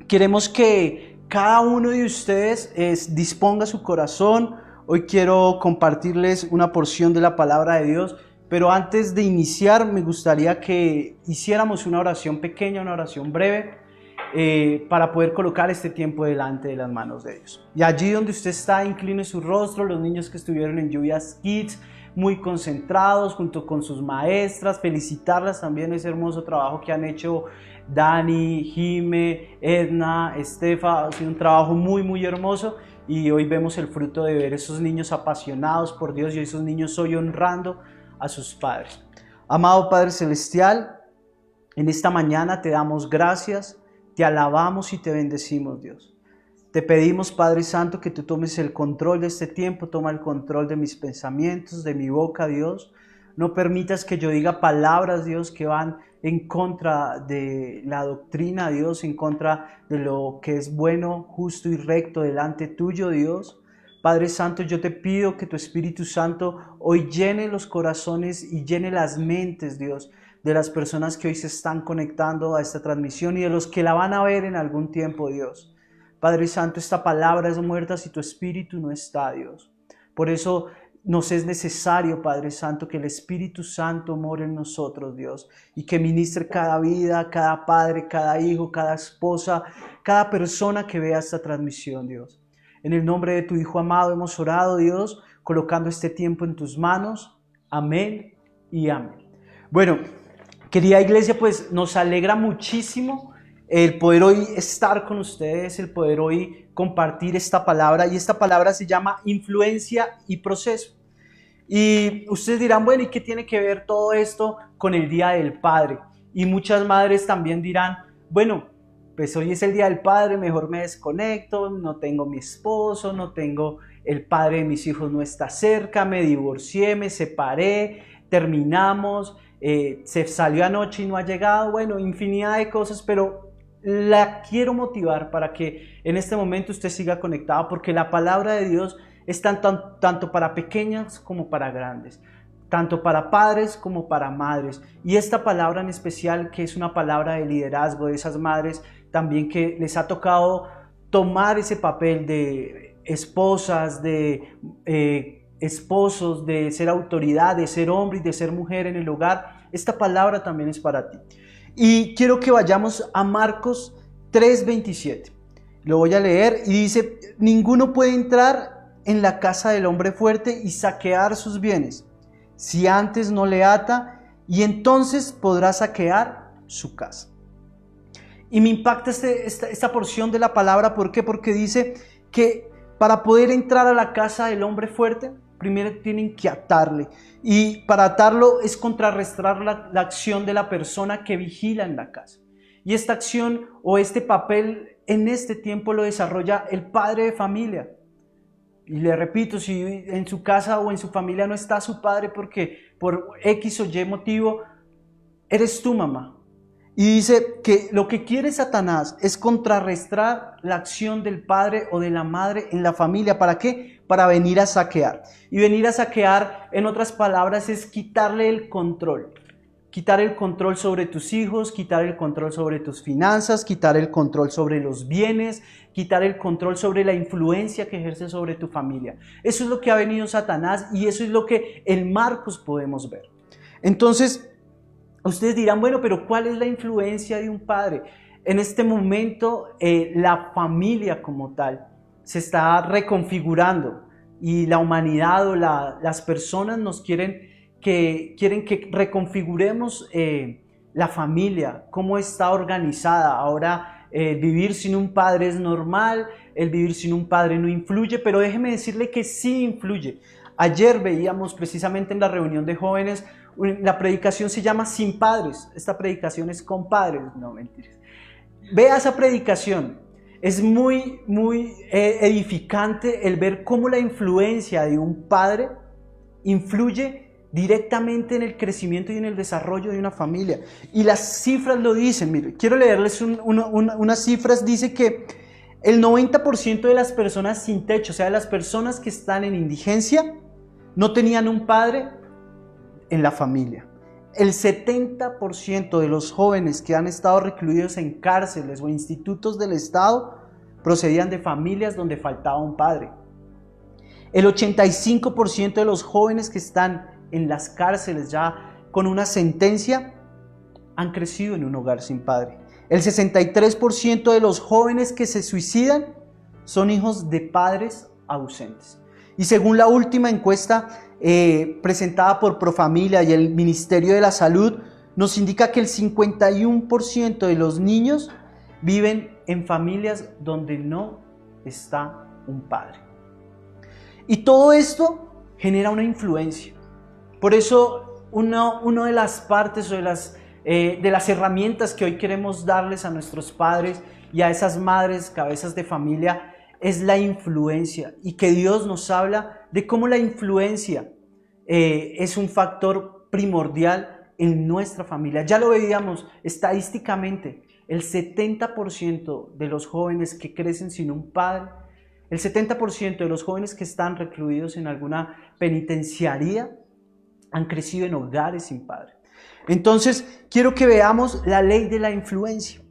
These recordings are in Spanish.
queremos que cada uno de ustedes disponga su corazón. Hoy quiero compartirles una porción de la palabra de Dios, pero antes de iniciar me gustaría que hiciéramos una oración pequeña, una oración breve, para poder colocar este tiempo delante de las manos de Dios. Y allí donde usted está, incline su rostro. Los niños que estuvieron en Lluvias Kids, muy concentrados junto con sus maestras, felicitarlas también ese hermoso trabajo que han hecho Dani, Jime, Edna, Estefa. Ha sido un trabajo muy hermoso y hoy vemos el fruto de ver esos niños apasionados por Dios y esos niños hoy honrando a sus padres. Amado Padre Celestial, en esta mañana te damos gracias, te alabamos y te bendecimos, Dios. Te pedimos, Padre Santo, que tú tomes el control de este tiempo, toma el control de mis pensamientos, de mi boca, Dios. No permitas que yo diga palabras, Dios, que van en contra de la doctrina, Dios, en contra de lo que es bueno, justo y recto delante tuyo, Dios. Padre Santo, yo te pido que tu Espíritu Santo hoy llene los corazones y llene las mentes, Dios, de las personas que hoy se están conectando a esta transmisión y de los que la van a ver en algún tiempo, Dios. Padre Santo, esta palabra es muerta si tu Espíritu no está, Dios. Por eso nos es necesario, Padre Santo, que el Espíritu Santo more en nosotros, Dios, y que ministre cada vida, cada padre, cada hijo, cada esposa, cada persona que vea esta transmisión, Dios. En el nombre de tu Hijo amado hemos orado, Dios, colocando este tiempo en tus manos. Amén y amén. Bueno, querida iglesia, pues nos alegra muchísimo el poder hoy estar con ustedes, el poder hoy compartir esta palabra, y esta palabra se llama influencia y proceso. Y ustedes dirán, bueno, ¿y qué tiene que ver todo esto con el Día del Padre? Y muchas madres también dirán, bueno, pues hoy es el Día del Padre, mejor me desconecto, no tengo mi esposo, no tengo, el padre de mis hijos no está cerca, me divorcié, me separé, terminamos, se salió anoche y no ha llegado, bueno, infinidad de cosas, pero la quiero motivar para que en este momento usted siga conectado, porque la palabra de Dios es tanto para pequeñas como para grandes, tanto para padres como para madres. Y esta palabra en especial, que es una palabra de liderazgo de esas madres también que les ha tocado tomar ese papel de esposas, de esposos, de ser autoridad, de ser hombre y de ser mujer en el hogar. Esta palabra también es para ti. Y quiero que vayamos a Marcos 3:27. Lo voy a leer y dice: ninguno puede entrar en la casa del hombre fuerte y saquear sus bienes, si antes no le ata, y entonces podrá saquear su casa. Y me impacta esta porción de la palabra. ¿Por qué? Porque dice que para poder entrar a la casa del hombre fuerte, primero tienen que atarle. Y para atarlo es contrarrestar la acción de la persona que vigila en la casa. Y esta acción o este papel en este tiempo lo desarrolla el padre de familia. Y le repito, si en su casa o en su familia no está su padre porque por X o Y motivo, eres tú, mamá. Y dice que lo que quiere Satanás es contrarrestar la acción del padre o de la madre en la familia. ¿Para qué? Para venir a saquear. Y venir a saquear, en otras palabras, es quitarle el control. Quitar el control sobre tus hijos, quitar el control sobre tus finanzas, quitar el control sobre los bienes, quitar el control sobre la influencia que ejerce sobre tu familia. Eso es lo que ha venido Satanás y eso es lo que en Marcos podemos ver. Entonces, ustedes dirán, bueno, pero ¿cuál es la influencia de un padre? En este momento, la familia como tal se está reconfigurando y la humanidad o las personas nos quieren que reconfiguremos la familia, cómo está organizada. Ahora vivir sin un padre es normal, el vivir sin un padre no influye, pero déjeme decirle que sí influye. Ayer veíamos precisamente en la reunión de jóvenes, la predicación se llama Sin Padres, esta predicación es con padres, no mentiras. Vea esa predicación, es muy edificante el ver cómo la influencia de un padre influye directamente en el crecimiento y en el desarrollo de una familia. Y las cifras lo dicen. Mire, quiero leerles unas cifras. Dice que el 90% de las personas sin techo, o sea, de las personas que están en indigencia, no tenían un padre en la familia. el 70% de los jóvenes que han estado recluidos en cárceles o institutos del Estado procedían de familias donde faltaba un padre. El 85% de los jóvenes que están en las cárceles ya con una sentencia han crecido en un hogar sin padre. El 63% de los jóvenes que se suicidan son hijos de padres ausentes. Y según la última encuesta presentada por Profamilia y el Ministerio de la Salud, nos indica que el 51% de los niños viven en familias donde no está un padre. Y todo esto genera una influencia. Por eso, una de las partes o de las herramientas que hoy queremos darles a nuestros padres y a esas madres, cabezas de familia, es la influencia. Y que Dios nos habla de cómo la influencia es un factor primordial en nuestra familia. Ya lo veíamos estadísticamente, el 70% de los jóvenes que crecen sin un padre, el 70% de los jóvenes que están recluidos en alguna penitenciaría han crecido en hogares sin padre. Entonces, quiero que veamos la ley de la influencia.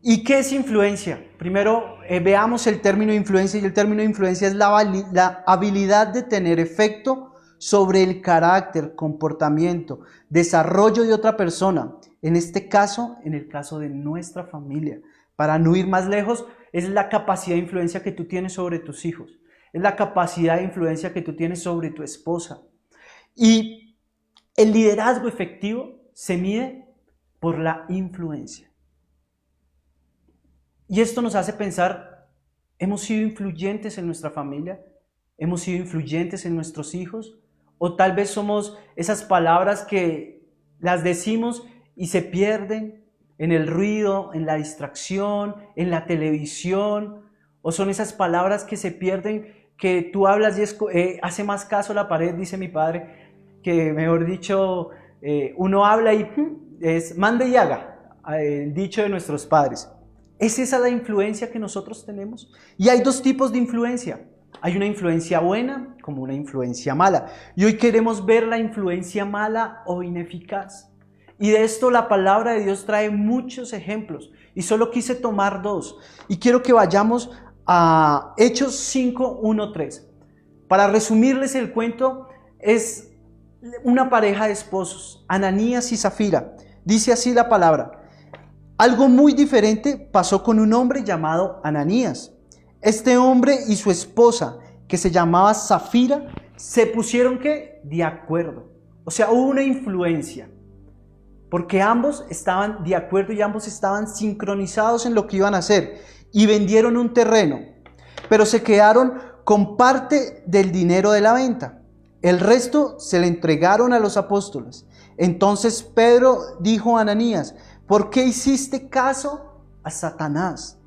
¿Y qué es influencia? Primero, veamos el término influencia, y el término influencia es la habilidad de tener efecto sobre el carácter, comportamiento, desarrollo de otra persona. En este caso, en el caso de nuestra familia. Para no ir más lejos, es la capacidad de influencia que tú tienes sobre tus hijos. Es la capacidad de influencia que tú tienes sobre tu esposa. Y el liderazgo efectivo se mide por la influencia. Y esto nos hace pensar, ¿hemos sido influyentes en nuestra familia? ¿Hemos sido influyentes en nuestros hijos? ¿O tal vez somos esas palabras que las decimos y se pierden en el ruido, en la distracción, en la televisión? ¿O son esas palabras que se pierden, que tú hablas y hace más caso la pared, dice mi padre, que mejor dicho, uno habla y es mande y haga, el dicho de nuestros padres? ¿Es esa la influencia que nosotros tenemos? Y hay dos tipos de influencia. Hay una influencia buena como una influencia mala. Y hoy queremos ver la influencia mala o ineficaz. Y de esto la palabra de Dios trae muchos ejemplos. Y solo quise tomar dos. Y quiero que vayamos a Hechos 5, 1, 3. Para resumirles el cuento, es una pareja de esposos, Ananías y Zafira. Dice así la palabra. Algo muy diferente pasó con un hombre llamado Ananías. Este hombre y su esposa, que se llamaba Zafira, se pusieron ¿qué? De acuerdo. O sea, hubo una influencia. Porque ambos estaban de acuerdo y ambos estaban sincronizados en lo que iban a hacer. Y vendieron un terreno. Pero se quedaron con parte del dinero de la venta. El resto se le entregaron a los apóstoles. Entonces Pedro dijo a Ananías, ¿por qué hiciste caso a Satanás?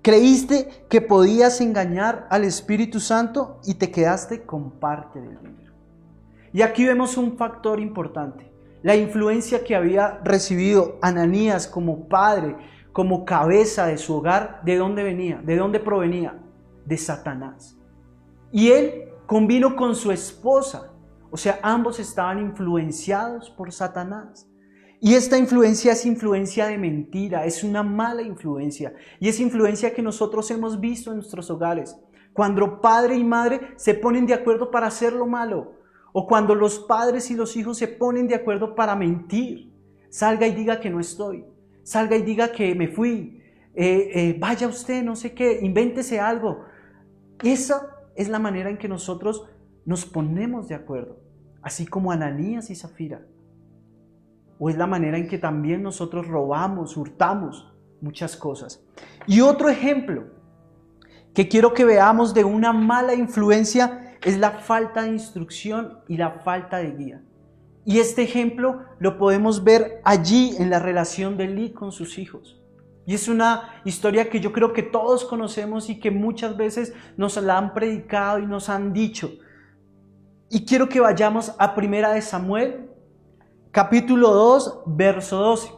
Creíste que podías engañar al Espíritu Santo y te quedaste con parte del dinero. Y aquí vemos un factor importante. La influencia que había recibido Ananías como padre, como cabeza de su hogar, ¿de dónde venía? ¿De dónde provenía? De Satanás. Y él convino con su esposa. O sea, ambos estaban influenciados por Satanás. Y esta influencia es influencia de mentira, es una mala influencia. Y es influencia que nosotros hemos visto en nuestros hogares. Cuando padre y madre se ponen de acuerdo para hacer lo malo. O cuando los padres y los hijos se ponen de acuerdo para mentir. Salga y diga que no estoy. Salga y diga que me fui. Vaya usted, no sé qué, invéntese algo. Esa es la manera en que nosotros nos ponemos de acuerdo. Así como Ananías y Zafira. O es la manera en que también nosotros robamos, hurtamos muchas cosas. Y otro ejemplo que quiero que veamos de una mala influencia es la falta de instrucción y la falta de guía. Y este ejemplo lo podemos ver allí en la relación de Elí con sus hijos. Y es una historia que yo creo que todos conocemos y que muchas veces nos la han predicado y nos han dicho. Y quiero que vayamos a 1 Samuel, capítulo 2, verso 12.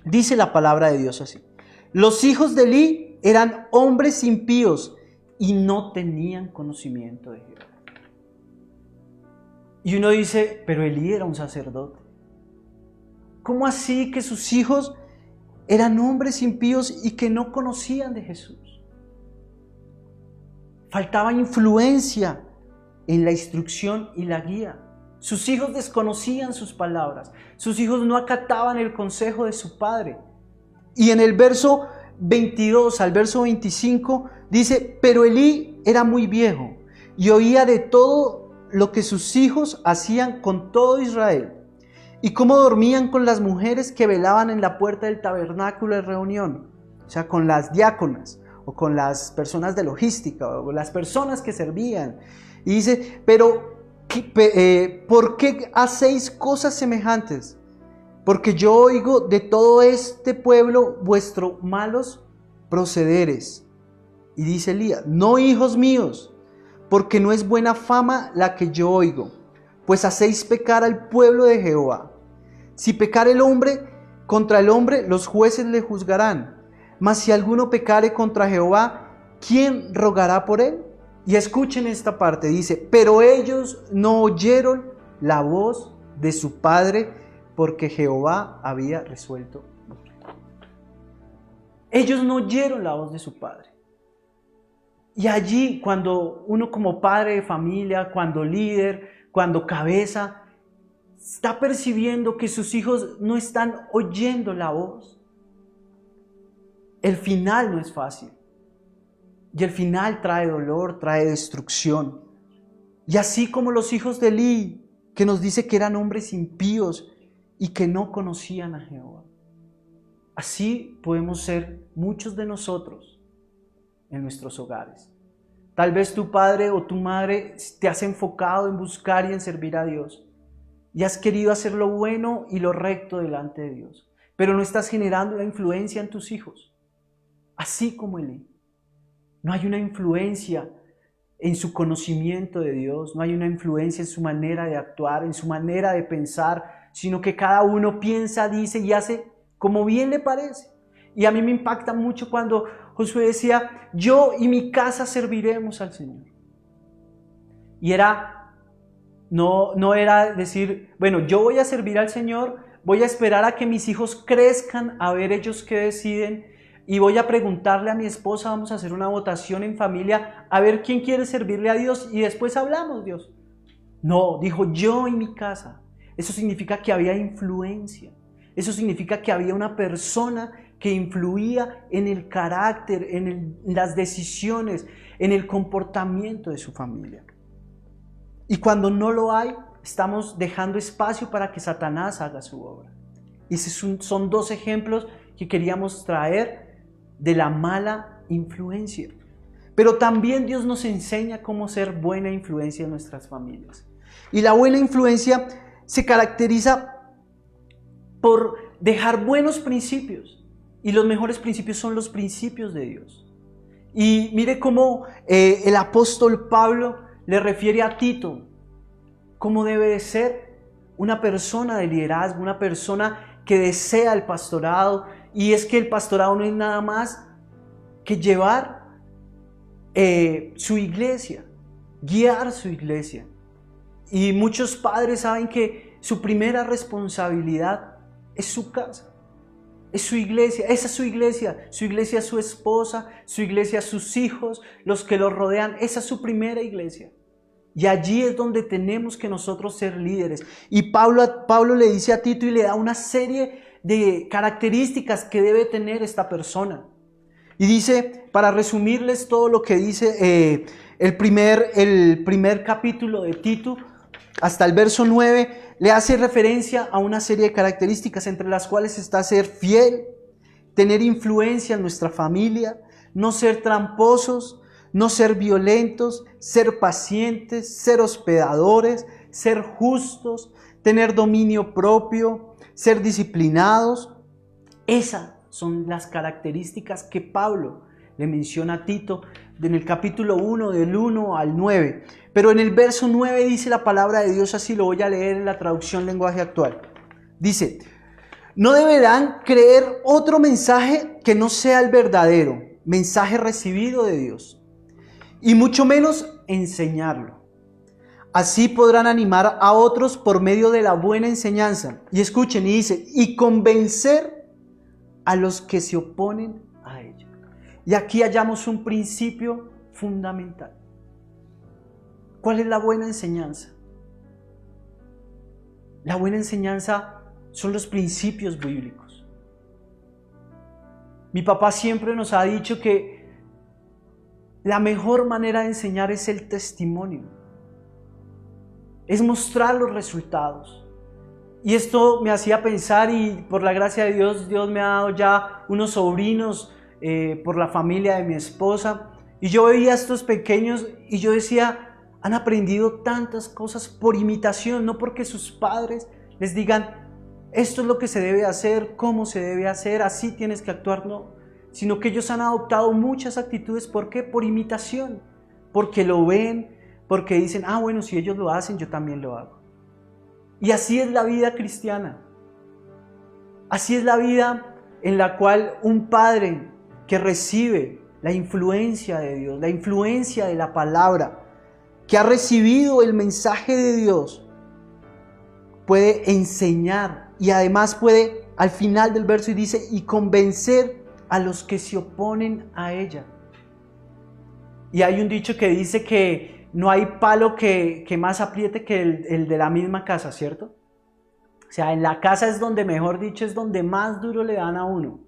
Dice la palabra de Dios así. Los hijos de Elí eran hombres impíos y no tenían conocimiento de Jehová. Y uno dice, pero Elí era un sacerdote. ¿Cómo así que sus hijos eran hombres impíos y que no conocían de Jesús? Faltaba influencia en la instrucción y la guía. Sus hijos desconocían sus palabras. Sus hijos no acataban el consejo de su padre. Y en el verso 22 al verso 25 dice: pero Elí era muy viejo y oía de todo lo que sus hijos hacían con todo Israel, y cómo dormían con las mujeres que velaban en la puerta del tabernáculo de reunión, o sea, con las diáconas o con las personas de logística o las personas que servían. Y dice: pero ¿por qué hacéis cosas semejantes? Porque yo oigo de todo este pueblo vuestros malos procederes. Y dice Elías: no, hijos míos, porque no es buena fama la que yo oigo, pues hacéis pecar al pueblo de Jehová. Si pecar el hombre contra el hombre, los jueces le juzgarán. Mas si alguno pecare contra Jehová, ¿quién rogará por él? Y escuchen esta parte, dice: pero ellos no oyeron la voz de su padre, porque Jehová había resuelto. Ellos no oyeron la voz de su padre. Y allí, cuando uno como padre de familia, cuando líder, cuando cabeza, está percibiendo que sus hijos no están oyendo la voz, el final no es fácil. Y el final trae dolor, trae destrucción. Y así como los hijos de Elí, que nos dice que eran hombres impíos y que no conocían a Jehová, así podemos ser muchos de nosotros en nuestros hogares. Tal vez tu padre o tu madre te has enfocado en buscar y en servir a Dios y has querido hacer lo bueno y lo recto delante de Dios, pero no estás generando una influencia en tus hijos, así como Elí. No hay una influencia en su conocimiento de Dios, no hay una influencia en su manera de actuar, en su manera de pensar, sino que cada uno piensa, dice y hace como bien le parece. Y a mí me impacta mucho cuando Josué decía: yo y mi casa serviremos al Señor. Y no era decir, bueno, yo voy a servir al Señor, voy a esperar a que mis hijos crezcan, a ver ellos qué deciden, y voy a preguntarle a mi esposa, vamos a hacer una votación en familia, a ver quién quiere servirle a Dios y después hablamos, Dios. No, dijo: yo y mi casa. Eso significa que había influencia. Eso significa que había una persona que influía en el carácter, en las decisiones, en el comportamiento de su familia. Y cuando no lo hay, estamos dejando espacio para que Satanás haga su obra. Y esos son dos ejemplos que queríamos traer de la mala influencia. Pero también Dios nos enseña cómo ser buena influencia en nuestras familias. Y la buena influencia se caracteriza por dejar buenos principios. Y los mejores principios son los principios de Dios. Y mire cómo el apóstol Pablo le refiere a Tito cómo debe de ser una persona de liderazgo, una persona que desea el pastorado. Y es que el pastorado no es nada más que llevar su iglesia, guiar su iglesia. Y muchos padres saben que su primera responsabilidad es su casa, es su iglesia, esa es su iglesia es su esposa, su iglesia sus hijos, los que los rodean, esa es su primera iglesia. Y allí es donde tenemos que nosotros ser líderes. Y Pablo le dice a Tito y le da una serie de características que debe tener esta persona. Y dice, para resumirles todo lo que dice el primer capítulo de Tito, hasta el verso 9, le hace referencia a una serie de características, entre las cuales está ser fiel, tener influencia en nuestra familia, no ser tramposos, no ser violentos, ser pacientes, ser hospedadores, ser justos, tener dominio propio, ser disciplinados. Esas son las características que Pablo le menciona a Tito en el capítulo 1, del 1 al 9. Pero en el verso 9 dice la palabra de Dios así, lo voy a leer en la traducción lenguaje actual. Dice: no deberán creer otro mensaje que no sea el verdadero mensaje recibido de Dios, y mucho menos enseñarlo. Así podrán animar a otros por medio de la buena enseñanza. Y escuchen, y dice, y convencer a los que se oponen a ella. Y aquí hallamos un principio fundamental. ¿Cuál es la buena enseñanza? La buena enseñanza son los principios bíblicos. Mi papá siempre nos ha dicho que la mejor manera de enseñar es el testimonio. Es mostrar los resultados. Y esto me hacía pensar, y por la gracia de Dios, Dios me ha dado ya unos sobrinos por la familia de mi esposa. Y yo veía a estos pequeños y yo decía, han aprendido tantas cosas por imitación, no porque sus padres les digan, esto es lo que se debe hacer, cómo se debe hacer, así tienes que actuar, no. Sino que ellos han adoptado muchas actitudes, ¿por qué? Por imitación, porque lo ven, porque dicen, bueno, si ellos lo hacen, yo también lo hago. Y así es la vida cristiana. Así es la vida en la cual un padre que recibe la influencia de Dios, la influencia de la palabra, que ha recibido el mensaje de Dios, puede enseñar y además puede, al final del verso, y dice, y convencer a los que se oponen a ella. Y hay un dicho que dice que no hay palo que más apriete que el de la misma casa, ¿cierto? O sea, en la casa es donde, mejor dicho, es donde más duro le dan a uno.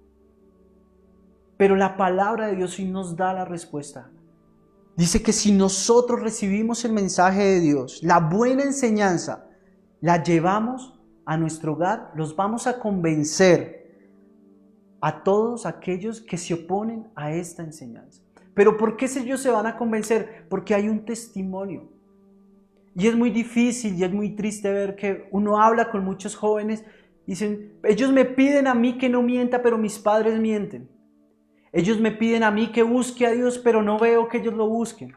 Pero la palabra de Dios sí nos da la respuesta. Dice que si nosotros recibimos el mensaje de Dios, la buena enseñanza, la llevamos a nuestro hogar, los vamos a convencer a todos aquellos que se oponen a esta enseñanza. Pero ¿por qué ellos se van a convencer? Porque hay un testimonio. Y es muy difícil y es muy triste ver que uno habla con muchos jóvenes y dicen, ellos me piden a mí que no mienta, pero mis padres mienten. Ellos me piden a mí que busque a Dios, pero no veo que ellos lo busquen.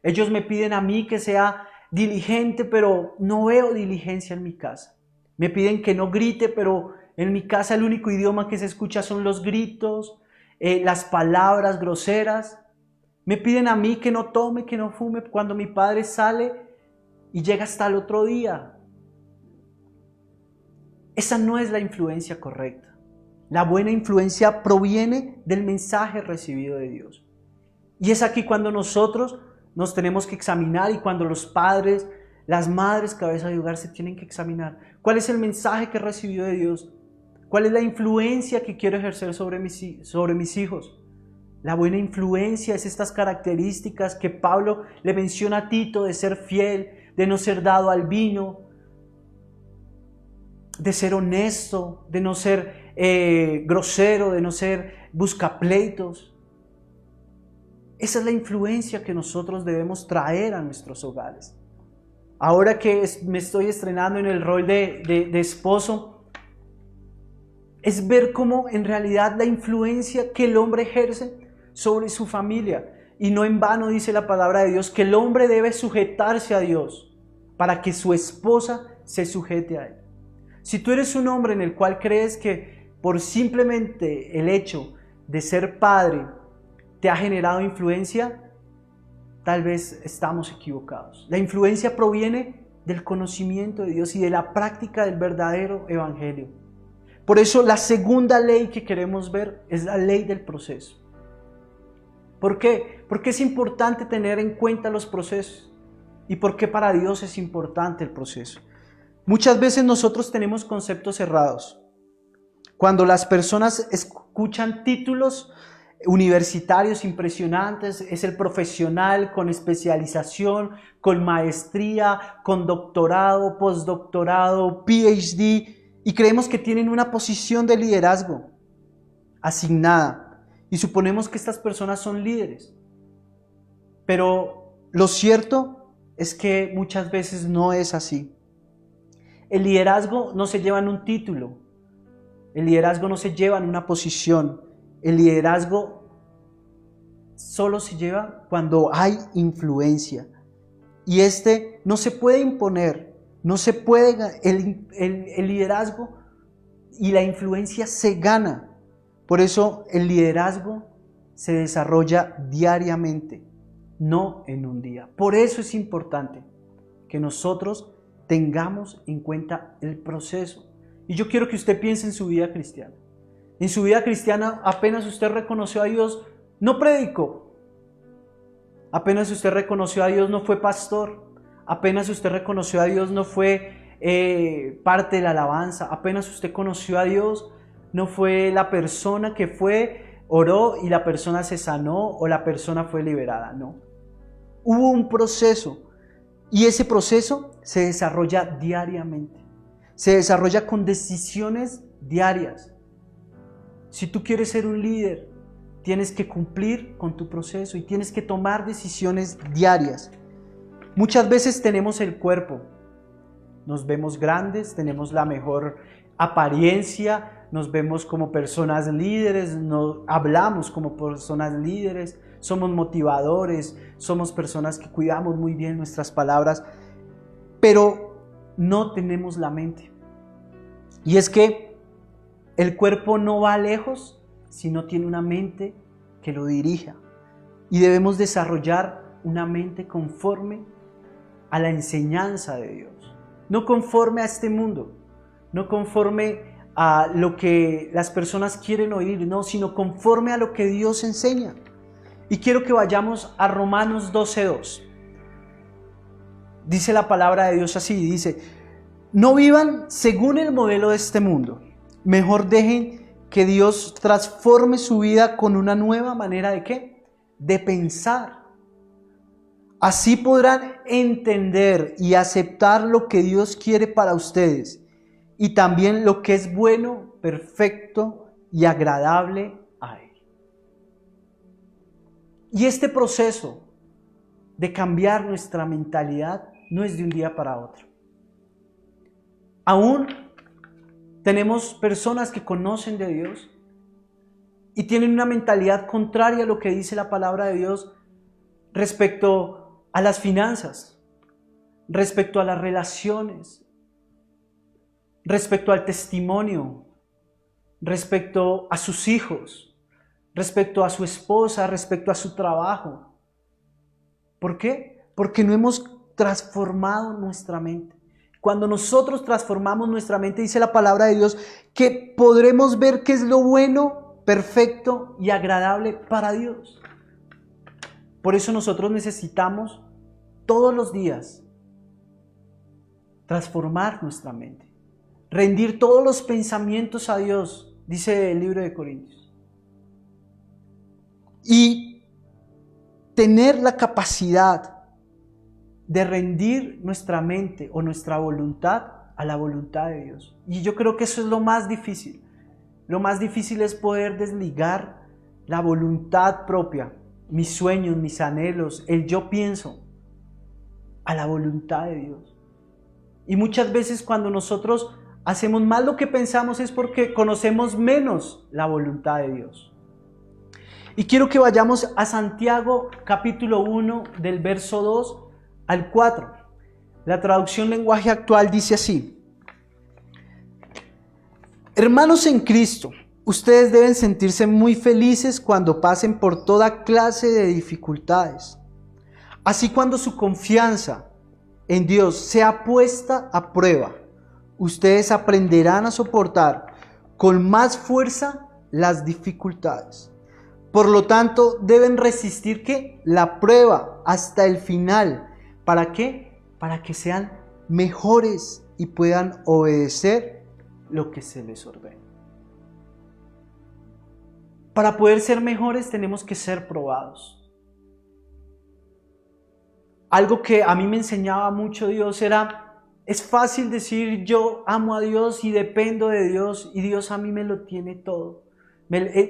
Ellos me piden a mí que sea diligente, pero no veo diligencia en mi casa. Me piden que no grite, pero en mi casa el único idioma que se escucha son los gritos, las palabras groseras. Me piden a mí que no tome, que no fume, cuando mi padre sale y llega hasta el otro día. Esa no es la influencia correcta. La buena influencia proviene del mensaje recibido de Dios. Y es aquí cuando nosotros nos tenemos que examinar, y cuando los padres, las madres, cabeza de hogar, se tienen que examinar. ¿Cuál es el mensaje que he recibido de Dios? ¿Cuál es la influencia que quiero ejercer sobre mis hijos? La buena influencia es estas características que Pablo le menciona a Tito, de ser fiel, de no ser dado al vino, de ser honesto, de no ser grosero, de no ser buscapleitos. Esa es la influencia que nosotros debemos traer a nuestros hogares. Ahora que me estoy estrenando en el rol de esposo, es ver cómo en realidad la influencia que el hombre ejerce sobre su familia. Y no en vano dice la palabra de Dios que el hombre debe sujetarse a Dios para que su esposa se sujete a él. Si tú eres un hombre en el cual crees que por simplemente el hecho de ser padre te ha generado influencia, tal vez estamos equivocados. La influencia proviene del conocimiento de Dios y de la práctica del verdadero evangelio. Por eso la segunda ley que queremos ver es la ley del proceso. ¿Por qué? Porque es importante tener en cuenta los procesos. ¿Y por qué para Dios es importante el proceso? Muchas veces nosotros tenemos conceptos errados. Cuando las personas escuchan títulos universitarios impresionantes, es el profesional con especialización, con maestría, con doctorado, postdoctorado, PhD, y creemos que tienen una posición de liderazgo asignada y suponemos que estas personas son líderes. Pero lo cierto es que muchas veces no es así. El liderazgo no se lleva en un título. El liderazgo no se lleva en una posición. El liderazgo solo se lleva cuando hay influencia. Y no se puede imponer, no se puede, el liderazgo y la influencia se gana. Por eso el liderazgo se desarrolla diariamente, no en un día. Por eso es importante que nosotros tengamos en cuenta el proceso. Y yo quiero que usted piense en su vida cristiana. En su vida cristiana, apenas usted reconoció a Dios, no predicó. Apenas usted reconoció a Dios, no fue pastor. Apenas usted reconoció a Dios, no fue parte de la alabanza. Apenas usted conoció a Dios, no fue la persona que fue, oró y la persona se sanó o la persona fue liberada. No. Hubo un proceso y ese proceso se desarrolla diariamente. Se desarrolla con decisiones diarias. Si tú quieres ser un líder, tienes que cumplir con tu proceso y tienes que tomar decisiones diarias. Muchas veces tenemos el cuerpo, nos vemos grandes, tenemos la mejor apariencia, nos vemos como personas líderes, hablamos como personas líderes, somos motivadores, somos personas que cuidamos muy bien nuestras palabras, pero no tenemos la mente. Y es que el cuerpo no va lejos si no tiene una mente que lo dirija. Y debemos desarrollar una mente conforme a la enseñanza de Dios. No conforme a este mundo, no conforme a lo que las personas quieren oír, no, sino conforme a lo que Dios enseña. Y quiero que vayamos a Romanos 12:2. Dice la palabra de Dios así, dice: no vivan según el modelo de este mundo. Mejor dejen que Dios transforme su vida con una nueva manera ¿de qué? De pensar. Así podrán entender y aceptar lo que Dios quiere para ustedes y también lo que es bueno, perfecto y agradable a Él. Y este proceso de cambiar nuestra mentalidad no es de un día para otro. Aún tenemos personas que conocen de Dios y tienen una mentalidad contraria a lo que dice la palabra de Dios respecto a las finanzas, respecto a las relaciones, respecto al testimonio, respecto a sus hijos, respecto a su esposa, respecto a su trabajo. ¿Por qué? Porque no hemos transformado nuestra mente. Cuando nosotros transformamos nuestra mente, dice la palabra de Dios, que podremos ver qué es lo bueno, perfecto y agradable para Dios. Por eso nosotros necesitamos todos los días transformar nuestra mente, rendir todos los pensamientos a Dios, dice el libro de Corintios. Y tener la capacidad de rendir nuestra mente o nuestra voluntad a la voluntad de Dios. Y yo creo que eso es lo más difícil. Lo más difícil es poder desligar la voluntad propia, mis sueños, mis anhelos, el yo pienso, a la voluntad de Dios. Y muchas veces cuando nosotros hacemos más lo que pensamos es porque conocemos menos la voluntad de Dios. Y quiero que vayamos a Santiago capítulo 1 del verso 2 al 4. La traducción lenguaje actual dice así: hermanos en Cristo, ustedes deben sentirse muy felices cuando pasen por toda clase de dificultades. Así, cuando su confianza en Dios sea puesta a prueba, ustedes aprenderán a soportar con más fuerza las dificultades. Por lo tanto, deben resistir ¿qué? La prueba hasta el final. ¿Para qué? Para que sean mejores y puedan obedecer lo que se les ordena. Para poder ser mejores tenemos que ser probados. Algo que a mí me enseñaba mucho Dios era, es fácil decir yo amo a Dios y dependo de Dios y Dios a mí me lo tiene todo.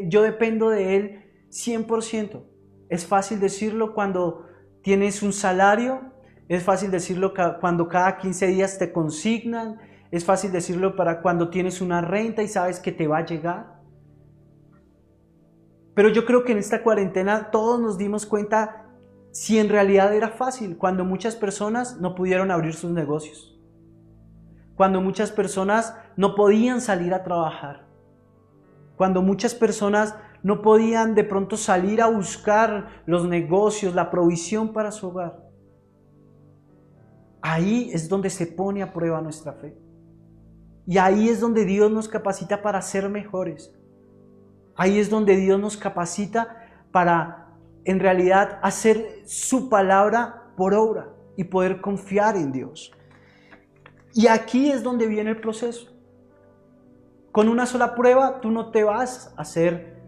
Yo dependo de Él 100%. Es fácil decirlo cuando tienes un salario, es fácil decirlo cuando cada 15 días te consignan, es fácil decirlo para cuando tienes una renta y sabes que te va a llegar. Pero yo creo que en esta cuarentena todos nos dimos cuenta si en realidad era fácil, cuando muchas personas no pudieron abrir sus negocios, cuando muchas personas no podían salir a trabajar, cuando muchas personas no podían de pronto salir a buscar los negocios, la provisión para su hogar. ahí es donde se pone a prueba nuestra fe. Y ahí es donde Dios nos capacita para ser mejores. Ahí es donde Dios nos capacita para, en realidad, hacer su palabra por obra y poder confiar en Dios. Y aquí es donde viene el proceso. Con una sola prueba tú no te vas a hacer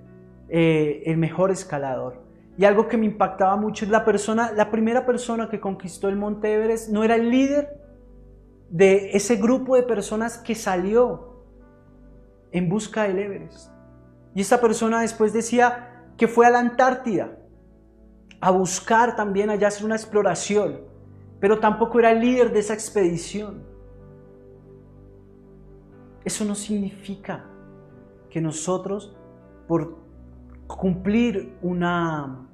el mejor escalador. Y algo que me impactaba mucho es la primera persona que conquistó el Monte Everest no era el líder de ese grupo de personas que salió en busca del Everest. Y esta persona después decía que fue a la Antártida a buscar también allá hacer una exploración, pero tampoco era el líder de esa expedición. Eso no significa que nosotros, por cumplir una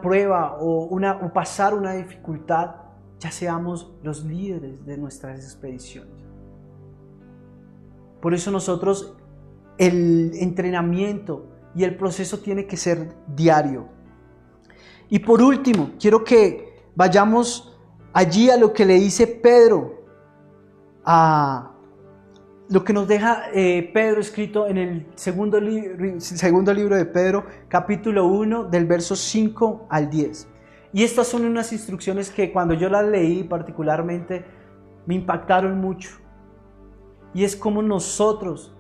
prueba o pasar una dificultad, ya seamos los líderes de nuestras expediciones. Por eso nosotros, el entrenamiento y el proceso tiene que ser diario. Y por último, quiero que vayamos allí a lo que le dice Pedro, a lo que nos deja Pedro escrito en el segundo libro de Pedro, capítulo 1, del verso 5 al 10. Y estas son unas instrucciones que cuando yo las leí particularmente me impactaron mucho. Y es cómo nosotros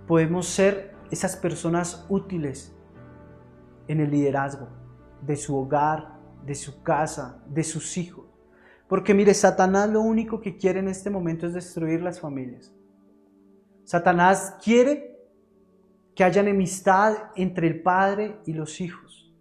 podemos ser esas personas útiles en el liderazgo de su hogar, de su casa, de sus hijos. Porque mire, Satanás lo único que quiere en este momento es destruir las familias. Satanás quiere que haya enemistad entre el padre y los hijos.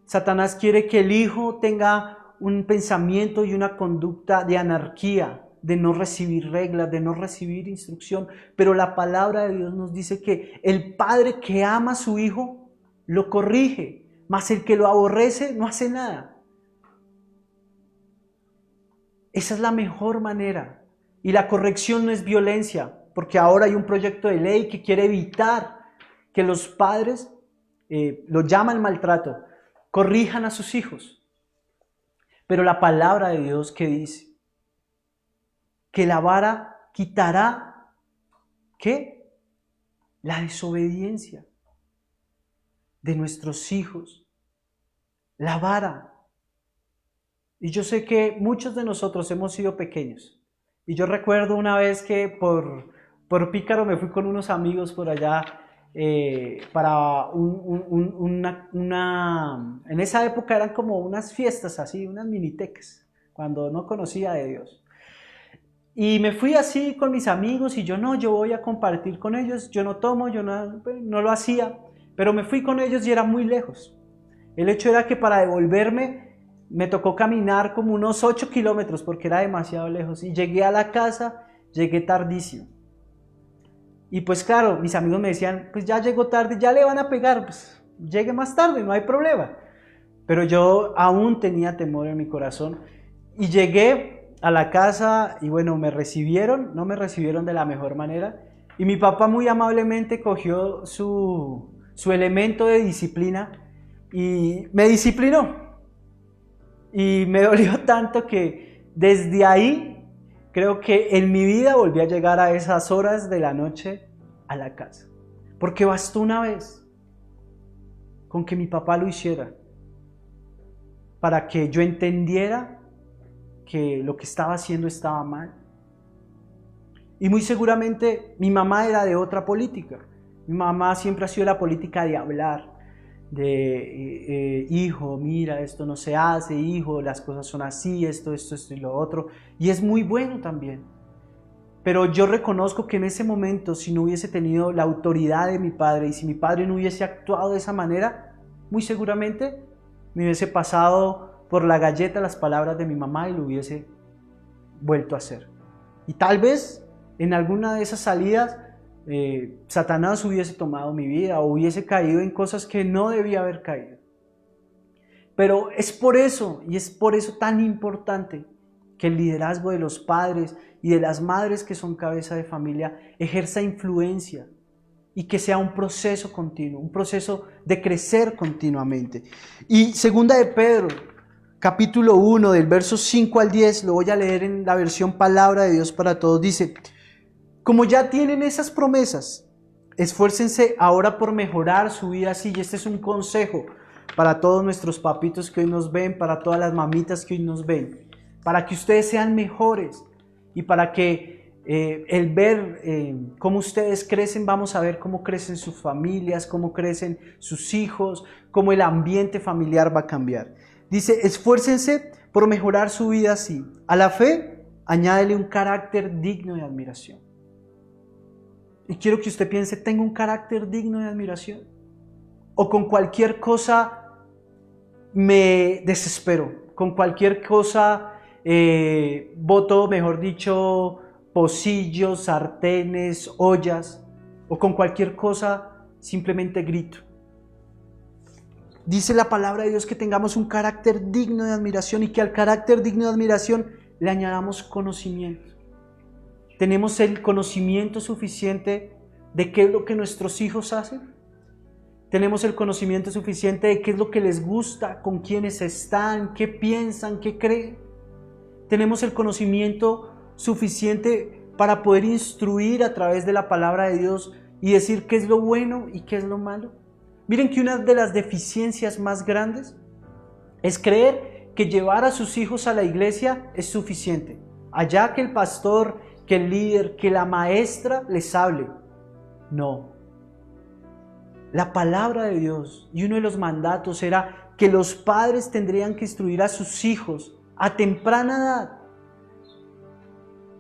Satanás quiere que el hijo tenga un pensamiento y una conducta de anarquía, de no recibir reglas, de no recibir instrucción. Pero la palabra de Dios nos dice que el padre que ama a su hijo lo corrige, mas el que lo aborrece no hace nada. Esa es la mejor manera. Y la corrección no es violencia, porque ahora hay un proyecto de ley que quiere evitar que los padres, lo llaman maltrato, corrijan a sus hijos. Pero la palabra de Dios que dice que la vara quitará, ¿qué? La desobediencia de nuestros hijos. La vara. Y yo sé que muchos de nosotros hemos sido pequeños. Y yo recuerdo una vez que por pícaro me fui con unos amigos por allá para en esa época eran como unas fiestas así, unas minitecas, cuando no conocía de Dios. Y me fui así con mis amigos y yo voy a compartir con ellos, yo no tomo, yo no lo hacía, pero me fui con ellos y era muy lejos. El hecho era que para devolverme me tocó caminar como unos 8 kilómetros porque era demasiado lejos y llegué a la casa, llegué tardísimo. Y pues claro, mis amigos me decían, pues ya llegó tarde, ya le van a pegar, pues llegue más tarde, no hay problema. Pero yo aún tenía temor en mi corazón y llegué a la casa y bueno, no me recibieron de la mejor manera. Y mi papá muy amablemente cogió su elemento de disciplina y me disciplinó. Y me dolió tanto que desde ahí creo que en mi vida volví a llegar a esas horas de la noche a la casa. Porque bastó una vez con que mi papá lo hiciera para que yo entendiera que lo que estaba haciendo estaba mal. Y muy seguramente mi mamá era de otra política. Mi mamá siempre ha sido la política de hablar, de hijo, mira, esto no se hace, hijo, las cosas son así, esto y lo otro. Y es muy bueno también. Pero yo reconozco que en ese momento, si no hubiese tenido la autoridad de mi padre y si mi padre no hubiese actuado de esa manera, muy seguramente me hubiese pasado por la galleta las palabras de mi mamá y lo hubiese vuelto a hacer. Y tal vez en alguna de esas salidas Satanás hubiese tomado mi vida o hubiese caído en cosas que no debía haber caído. Pero es por eso tan importante que el liderazgo de los padres y de las madres que son cabeza de familia ejerza influencia y que sea un proceso continuo, un proceso de crecer continuamente. Y segunda de Pedro, capítulo 1, del verso 5 al 10, lo voy a leer en la versión Palabra de Dios para Todos, dice: como ya tienen esas promesas, esfuércense ahora por mejorar su vida así. Y este es un consejo para todos nuestros papitos que hoy nos ven, para todas las mamitas que hoy nos ven, para que ustedes sean mejores y para que el ver cómo ustedes crecen, vamos a ver cómo crecen sus familias, cómo crecen sus hijos, cómo el ambiente familiar va a cambiar. Dice: esfuércense por mejorar su vida así. A la fe, añádele un carácter digno de admiración. Y quiero que usted piense: ¿tengo un carácter digno de admiración? ¿O con cualquier cosa me desespero? ¿Con cualquier cosa boto, mejor dicho, pocillos, sartenes, ollas? ¿O con cualquier cosa simplemente grito? Dice la palabra de Dios que tengamos un carácter digno de admiración y que al carácter digno de admiración le añadamos conocimiento. ¿Tenemos el conocimiento suficiente de qué es lo que nuestros hijos hacen? ¿Tenemos el conocimiento suficiente de qué es lo que les gusta, con quiénes están, qué piensan, qué creen? ¿Tenemos el conocimiento suficiente para poder instruir a través de la palabra de Dios y decir qué es lo bueno y qué es lo malo? Miren que una de las deficiencias más grandes es creer que llevar a sus hijos a la iglesia es suficiente. Allá que el pastor, que el líder, que la maestra les hable. No. La palabra de Dios y uno de los mandatos era que los padres tendrían que instruir a sus hijos a temprana edad.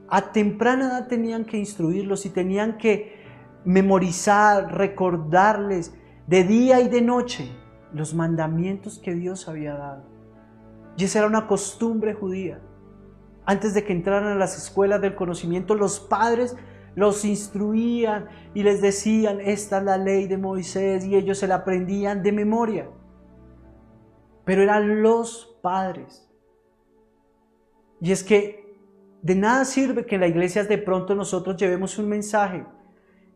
A temprana edad tenían que instruirlos y tenían que memorizar, recordarles de día y de noche los mandamientos que Dios había dado. Y esa era una costumbre judía. Antes de que entraran a las escuelas del conocimiento, los padres los instruían y les decían: esta es la ley de Moisés, y ellos se la aprendían de memoria. Pero eran los padres. Y es que de nada sirve que en la iglesia de pronto nosotros llevemos un mensaje,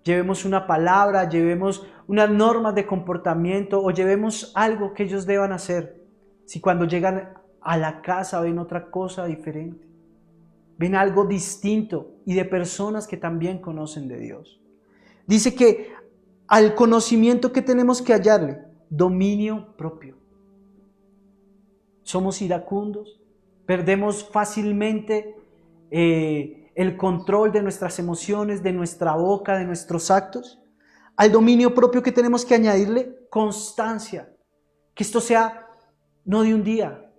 llevemos una palabra, llevemos unas normas de comportamiento o llevemos algo que ellos deban hacer, si cuando llegan a la casa ven otra cosa diferente, ven algo distinto y de personas que también conocen de Dios. Dice que al conocimiento que tenemos que hallarle, dominio propio. Somos iracundos, perdemos fácilmente el control de nuestras emociones, de nuestra boca, de nuestros actos. Al dominio propio que tenemos que añadirle constancia, que esto sea no de un día,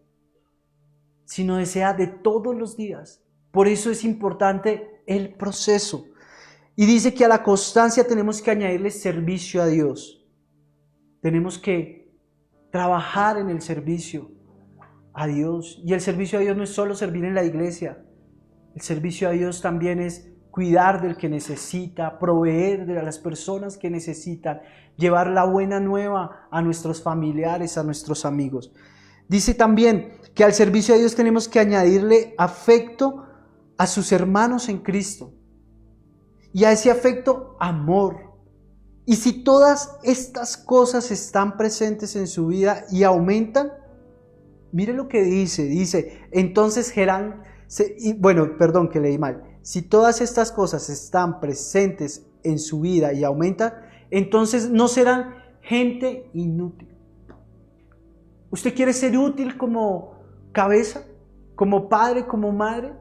sino que sea de todos los días. Por eso es importante el proceso. Y dice que a la constancia tenemos que añadirle servicio a Dios. Tenemos que trabajar en el servicio a Dios. Y el servicio a Dios no es solo servir en la iglesia. El servicio a Dios también es cuidar del que necesita, proveer de las personas que necesitan, llevar la buena nueva a nuestros familiares, a nuestros amigos. Dice también que al servicio a Dios tenemos que añadirle afecto a sus hermanos en Cristo. Y a ese afecto, amor. Y si todas estas cosas están presentes en su vida y aumentan, mire lo que dice, entonces serán, perdón que leí mal. Si todas estas cosas están presentes en su vida y aumentan, entonces no serán gente inútil. ¿Usted quiere ser útil como cabeza, como padre, como madre?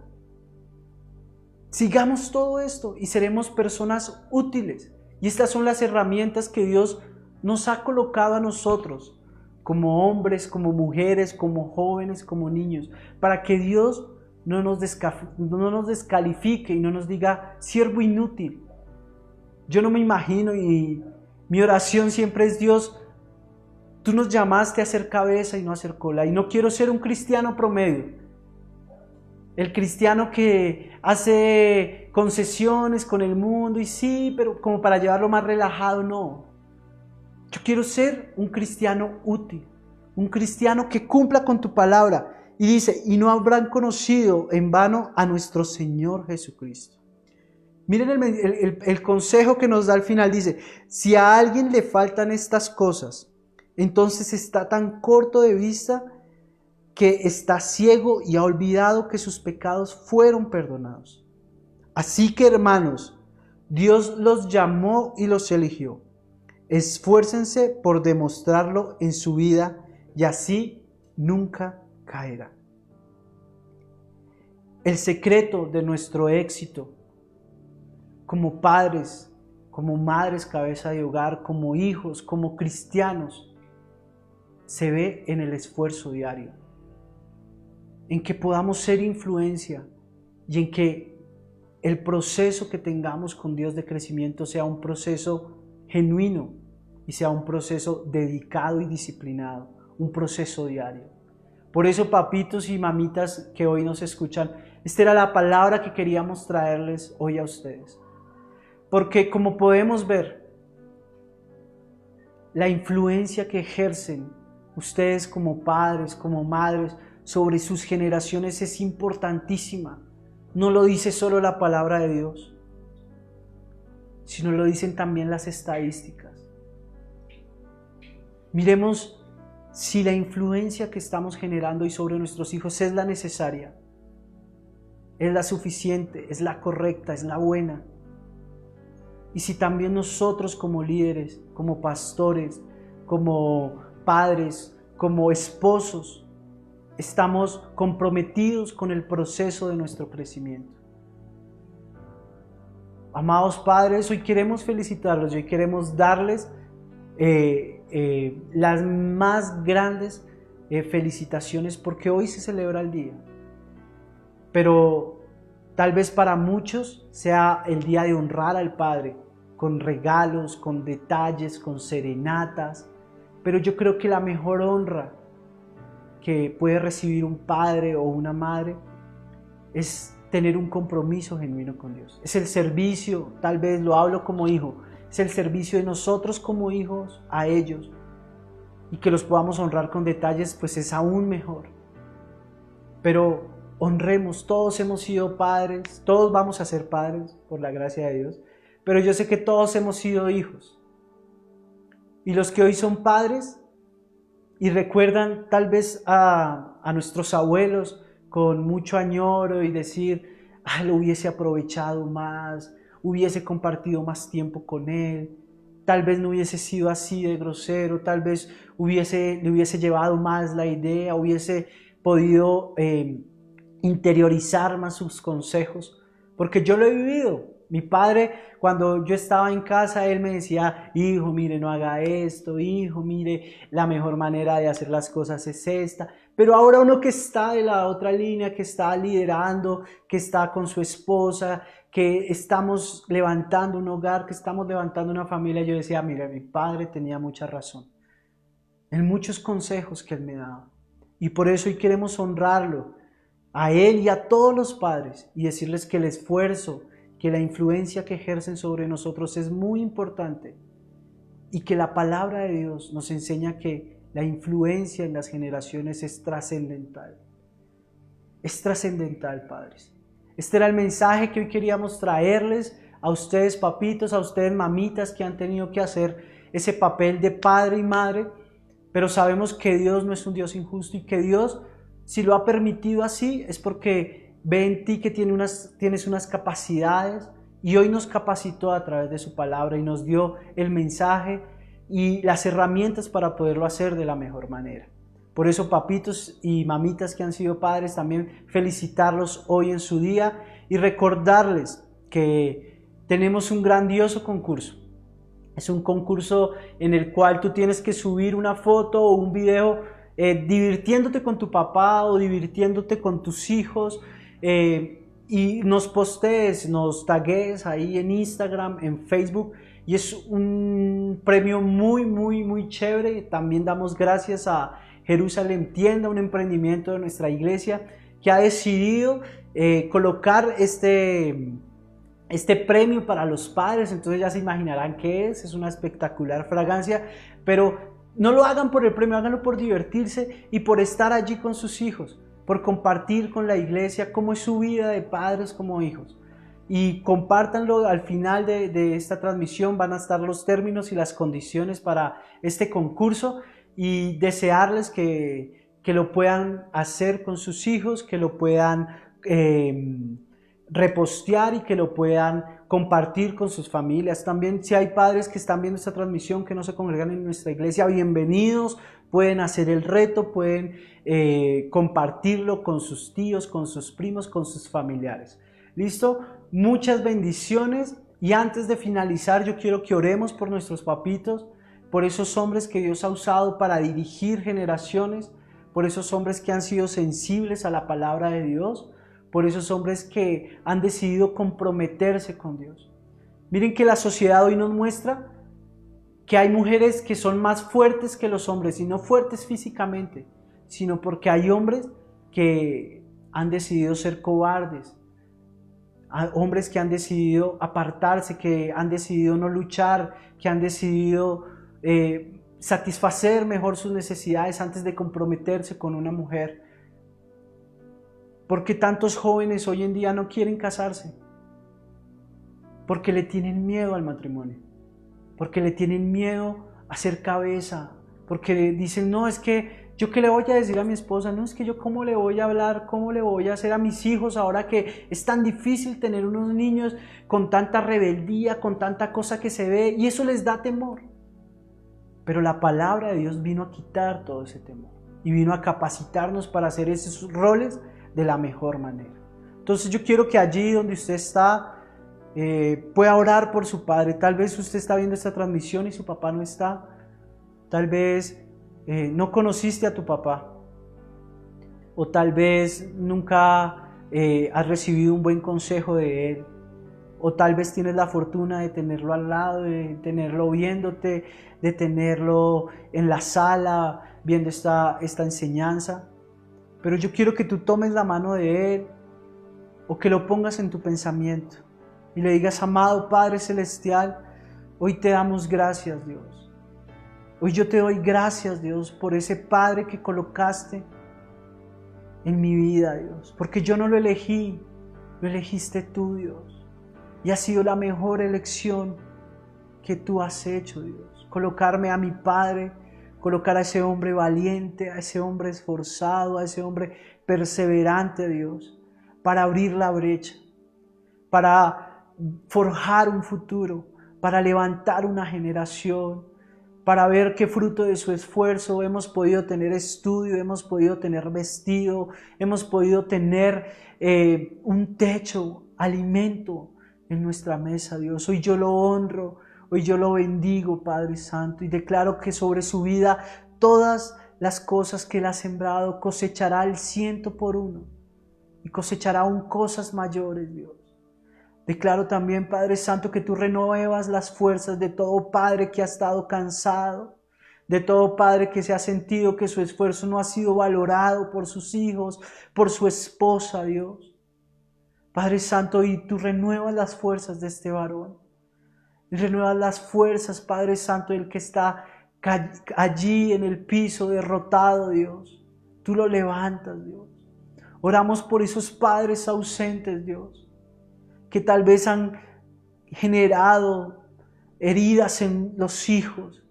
Sigamos todo esto y seremos personas útiles. Y estas son las herramientas que Dios nos ha colocado a nosotros, como hombres, como mujeres, como jóvenes, como niños, para que Dios no nos descalifique y no nos diga siervo inútil. Yo no me imagino, y mi oración siempre es: Dios, tú nos llamaste a ser cabeza y no a ser cola, y no quiero ser un cristiano promedio. El cristiano que hace concesiones con el mundo y sí, pero como para llevarlo más relajado, no. Yo quiero ser un cristiano útil, un cristiano que cumpla con tu palabra. Y dice: y no habrán conocido en vano a nuestro Señor Jesucristo. Miren el consejo que nos da al final. Dice: si a alguien le faltan estas cosas, entonces está tan corto de vista que está ciego y ha olvidado que sus pecados fueron perdonados. Así que, hermanos, Dios los llamó y los eligió. Esfuércense por demostrarlo en su vida y así nunca caerán. El secreto de nuestro éxito como padres, como madres cabeza de hogar, como hijos, como cristianos, se ve en el esfuerzo diario, en que podamos ser influencia y en que el proceso que tengamos con Dios de crecimiento sea un proceso genuino y sea un proceso dedicado y disciplinado, un proceso diario. Por eso, papitos y mamitas que hoy nos escuchan, esta era la palabra que queríamos traerles hoy a ustedes. Porque como podemos ver, la influencia que ejercen ustedes como padres, como madres, sobre sus generaciones es importantísima. No lo dice solo la palabra de Dios, sino lo dicen también las estadísticas. Miremos si la influencia que estamos generando hoy sobre nuestros hijos es la necesaria, es la suficiente, es la correcta, es la buena. Y si también nosotros como líderes, como pastores, como padres, como esposos, estamos comprometidos con el proceso de nuestro crecimiento. Amados padres, hoy queremos felicitarlos, hoy queremos darles las más grandes felicitaciones porque hoy se celebra el día. Pero tal vez para muchos sea el día de honrar al Padre, con regalos, con detalles, con serenatas. Pero yo creo que la mejor honra que puede recibir un padre o una madre es tener un compromiso genuino con Dios. Es el servicio, tal vez lo hablo como hijo, es el servicio de nosotros como hijos a ellos. Y que los podamos honrar con detalles, pues es aún mejor. Pero honremos, todos hemos sido padres, todos vamos a ser padres por la gracia de Dios, pero yo sé que todos hemos sido hijos. Y los que hoy son padres y recuerdan tal vez a nuestros abuelos con mucho añoro y decir, lo hubiese aprovechado más, hubiese compartido más tiempo con él, tal vez no hubiese sido así de grosero, tal vez le hubiese llevado más la idea, hubiese podido interiorizar más sus consejos, porque yo lo he vivido. Mi padre, cuando yo estaba en casa, él me decía, hijo, mire, no haga esto, hijo, mire, la mejor manera de hacer las cosas es esta. Pero ahora uno que está de la otra línea, que está liderando, que está con su esposa, que estamos levantando un hogar, que estamos levantando una familia, yo decía, mire, mi padre tenía mucha razón en muchos consejos que él me daba. Y por eso hoy queremos honrarlo a él y a todos los padres y decirles que el esfuerzo, que la influencia que ejercen sobre nosotros es muy importante y que la palabra de Dios nos enseña que la influencia en las generaciones es trascendental. Es trascendental, padres. Este era el mensaje que hoy queríamos traerles a ustedes, papitos, a ustedes, mamitas, que han tenido que hacer ese papel de padre y madre, pero sabemos que Dios no es un Dios injusto y que Dios, si lo ha permitido así, es porque ve en ti que tienes unas capacidades y hoy nos capacitó a través de su palabra y nos dio el mensaje y las herramientas para poderlo hacer de la mejor manera. Por eso, papitos y mamitas que han sido padres, también felicitarlos hoy en su día y recordarles que tenemos un grandioso concurso. Es un concurso en el cual tú tienes que subir una foto o un video divirtiéndote con tu papá o divirtiéndote con tus hijos, y nos postees, nos tagues ahí en Instagram, en Facebook, y es un premio muy, muy, muy chévere. También damos gracias a Jerusalén Tienda, un emprendimiento de nuestra iglesia que ha decidido colocar este premio para los padres. Entonces ya se imaginarán qué es una espectacular fragancia, pero no lo hagan por el premio, háganlo por divertirse y por estar allí con sus hijos, por compartir con la iglesia cómo es su vida de padres como hijos. Y compártanlo. Al final de esta transmisión van a estar los términos y las condiciones para este concurso y desearles que que lo puedan hacer con sus hijos, que lo puedan repostear y que lo puedan compartir con sus familias. También si hay padres que están viendo esta transmisión que no se congregan en nuestra iglesia, bienvenidos, pueden hacer el reto, pueden compartirlo con sus tíos, con sus primos, con sus familiares. ¿Listo? Muchas bendiciones y antes de finalizar yo quiero que oremos por nuestros papitos, por esos hombres que Dios ha usado para dirigir generaciones, por esos hombres que han sido sensibles a la palabra de Dios, por esos hombres que han decidido comprometerse con Dios. Miren que la sociedad hoy nos muestra que hay mujeres que son más fuertes que los hombres, y no fuertes físicamente, sino porque hay hombres que han decidido ser cobardes, hombres que han decidido apartarse, que han decidido no luchar, que han decidido satisfacer mejor sus necesidades antes de comprometerse con una mujer. ¿Por qué tantos jóvenes hoy en día no quieren casarse? Porque le tienen miedo al matrimonio, porque le tienen miedo a ser cabeza, porque dicen, no, es que yo qué le voy a decir a mi esposa, no, es que yo cómo le voy a hablar, cómo le voy a hacer a mis hijos ahora que es tan difícil tener unos niños con tanta rebeldía, con tanta cosa que se ve, y eso les da temor. Pero la palabra de Dios vino a quitar todo ese temor y vino a capacitarnos para hacer esos roles de la mejor manera. Entonces yo quiero que allí donde usted está pueda orar por su padre. Tal vez usted está viendo esta transmisión y su papá no está. Tal vez no conociste a tu papá, o tal vez nunca has recibido un buen consejo de él, o tal vez tienes la fortuna de tenerlo al lado, de tenerlo viéndote, de tenerlo en la sala viendo esta enseñanza. Pero yo quiero que tú tomes la mano de él, o que lo pongas en tu pensamiento y le digas, amado Padre Celestial, hoy te damos gracias, Dios. Hoy yo te doy gracias, Dios, por ese Padre que colocaste en mi vida, Dios. Porque yo no lo elegí, lo elegiste tú, Dios. Y ha sido la mejor elección que tú has hecho, Dios. Colocarme a mi Padre, colocar a ese hombre valiente, a ese hombre esforzado, a ese hombre perseverante, Dios, para abrir la brecha, para forjar un futuro, para levantar una generación, para ver qué fruto de su esfuerzo hemos podido tener estudio, hemos podido tener vestido, hemos podido tener un techo, alimento en nuestra mesa, Dios. Hoy yo lo honro, hoy yo lo bendigo, Padre Santo, y declaro que sobre su vida todas las cosas que Él ha sembrado cosechará al 100 por 1 y cosechará aún cosas mayores, Dios. Declaro también, Padre Santo, que tú renuevas las fuerzas de todo padre que ha estado cansado, de todo padre que se ha sentido que su esfuerzo no ha sido valorado por sus hijos, por su esposa, Dios. Padre Santo, y tú renuevas las fuerzas de este varón. Y renuevas las fuerzas, Padre Santo, del que está allí en el piso derrotado, Dios. Tú lo levantas, Dios. Oramos por esos padres ausentes, Dios, que tal vez han generado heridas en los hijos,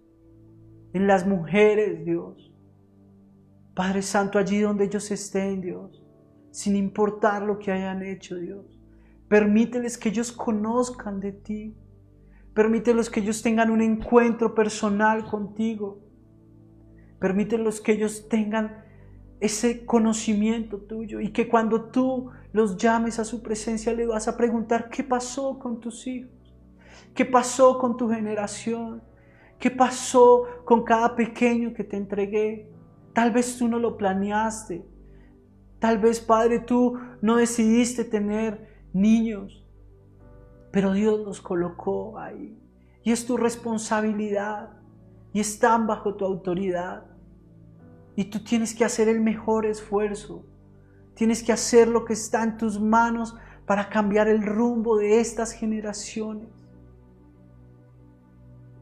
en las mujeres, Dios. Padre Santo, allí donde ellos estén, Dios, sin importar lo que hayan hecho, Dios, permíteles que ellos conozcan de ti, permíteles que ellos tengan un encuentro personal contigo, permíteles que ellos tengan ese conocimiento tuyo y que cuando tú los llames a su presencia le vas a preguntar qué pasó con tus hijos, qué pasó con tu generación, qué pasó con cada pequeño que te entregué. Tal vez tú no lo planeaste, tal vez, Padre, tú no decidiste tener niños, pero Dios los colocó ahí y es tu responsabilidad y están bajo tu autoridad. Y tú tienes que hacer el mejor esfuerzo. Tienes que hacer lo que está en tus manos para cambiar el rumbo de estas generaciones.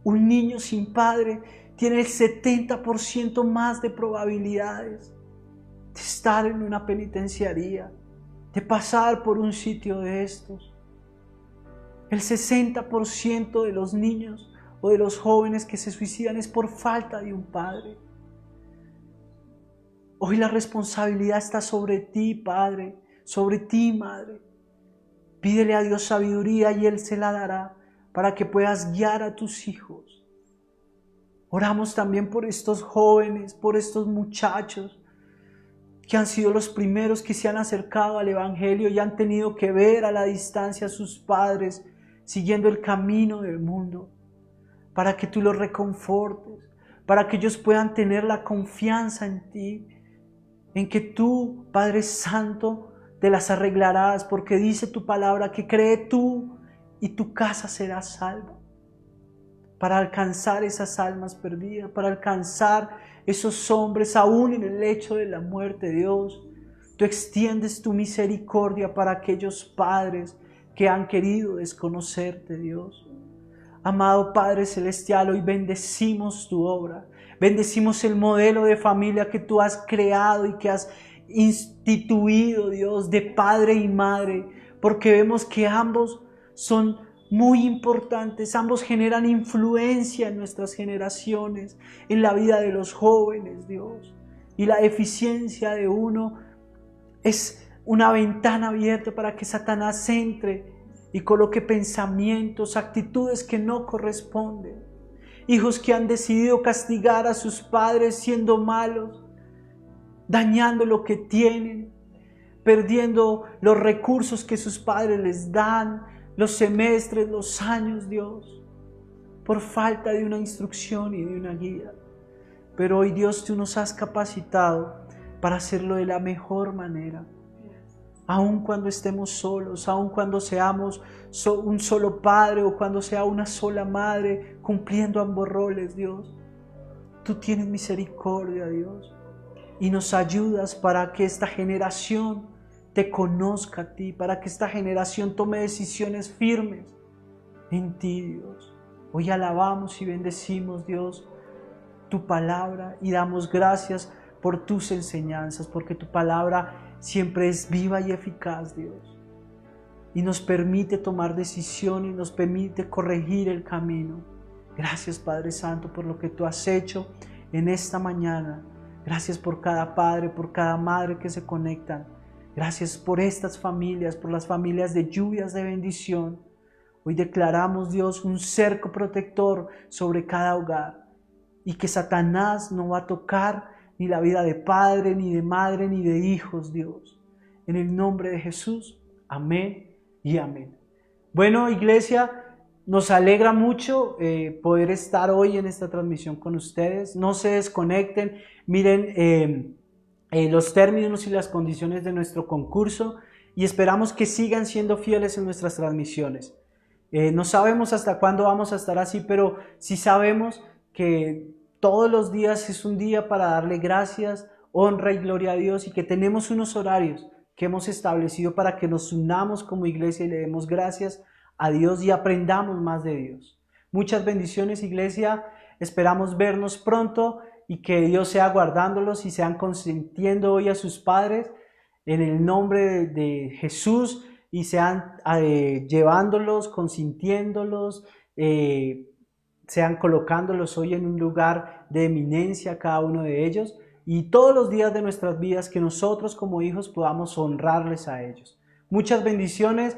Un niño sin padre tiene el 70% más de probabilidades de estar en una penitenciaría, de pasar por un sitio de estos. El 60% de los niños o de los jóvenes que se suicidan es por falta de un padre. Hoy la responsabilidad está sobre ti, Padre, sobre ti, Madre. Pídele a Dios sabiduría y Él se la dará para que puedas guiar a tus hijos. Oramos también por estos jóvenes, por estos muchachos que han sido los primeros que se han acercado al Evangelio y han tenido que ver a la distancia a sus padres siguiendo el camino del mundo, para que tú los reconfortes, para que ellos puedan tener la confianza en ti, en que tú, Padre Santo, te las arreglarás, porque dice tu palabra que cree tú y tu casa será salva. Para alcanzar esas almas perdidas, para alcanzar esos hombres aún en el lecho de la muerte, Dios. Tú extiendes tu misericordia para aquellos padres que han querido desconocerte, Dios. Amado Padre Celestial, hoy bendecimos tu obra, bendecimos el modelo de familia que tú has creado y que has instituido, Dios, de padre y madre, porque vemos que ambos son muy importantes, ambos generan influencia en nuestras generaciones, en la vida de los jóvenes, Dios. Y la eficiencia de uno es una ventana abierta para que Satanás entre y coloque pensamientos, actitudes que no corresponden. Hijos que han decidido castigar a sus padres siendo malos, dañando lo que tienen, perdiendo los recursos que sus padres les dan, los semestres, los años, Dios, por falta de una instrucción y de una guía. Pero hoy, Dios, tú nos has capacitado para hacerlo de la mejor manera. Aun cuando estemos solos, aun cuando seamos un solo padre o cuando sea una sola madre, cumpliendo ambos roles, Dios. Tú tienes misericordia, Dios, y nos ayudas para que esta generación te conozca a ti, para que esta generación tome decisiones firmes en ti, Dios. Hoy alabamos y bendecimos, Dios, tu palabra y damos gracias por tus enseñanzas, porque tu palabra siempre es viva y eficaz, Dios, y nos permite tomar decisiones, nos permite corregir el camino. Gracias, Padre Santo, por lo que tú has hecho en esta mañana. Gracias por cada padre, por cada madre que se conectan. Gracias por estas familias, por las familias de lluvias de bendición. Hoy declaramos, Dios, un cerco protector sobre cada hogar y que Satanás no va a tocar ni la vida de padre, ni de madre, ni de hijos, Dios. En el nombre de Jesús, amén y amén. Bueno, iglesia, nos alegra mucho poder estar hoy en esta transmisión con ustedes. No se desconecten, miren los términos y las condiciones de nuestro concurso y esperamos que sigan siendo fieles en nuestras transmisiones. No sabemos hasta cuándo vamos a estar así, pero sí sabemos que todos los días es un día para darle gracias, honra y gloria a Dios, y que tenemos unos horarios que hemos establecido para que nos unamos como iglesia y le demos gracias a Dios y aprendamos más de Dios. Muchas bendiciones, iglesia. Esperamos vernos pronto y que Dios sea guardándolos y sean consintiendo hoy a sus padres en el nombre de Jesús, y sean llevándolos, consintiéndolos, sean colocándolos hoy en un lugar de eminencia cada uno de ellos, y todos los días de nuestras vidas que nosotros como hijos podamos honrarles a ellos. Muchas bendiciones.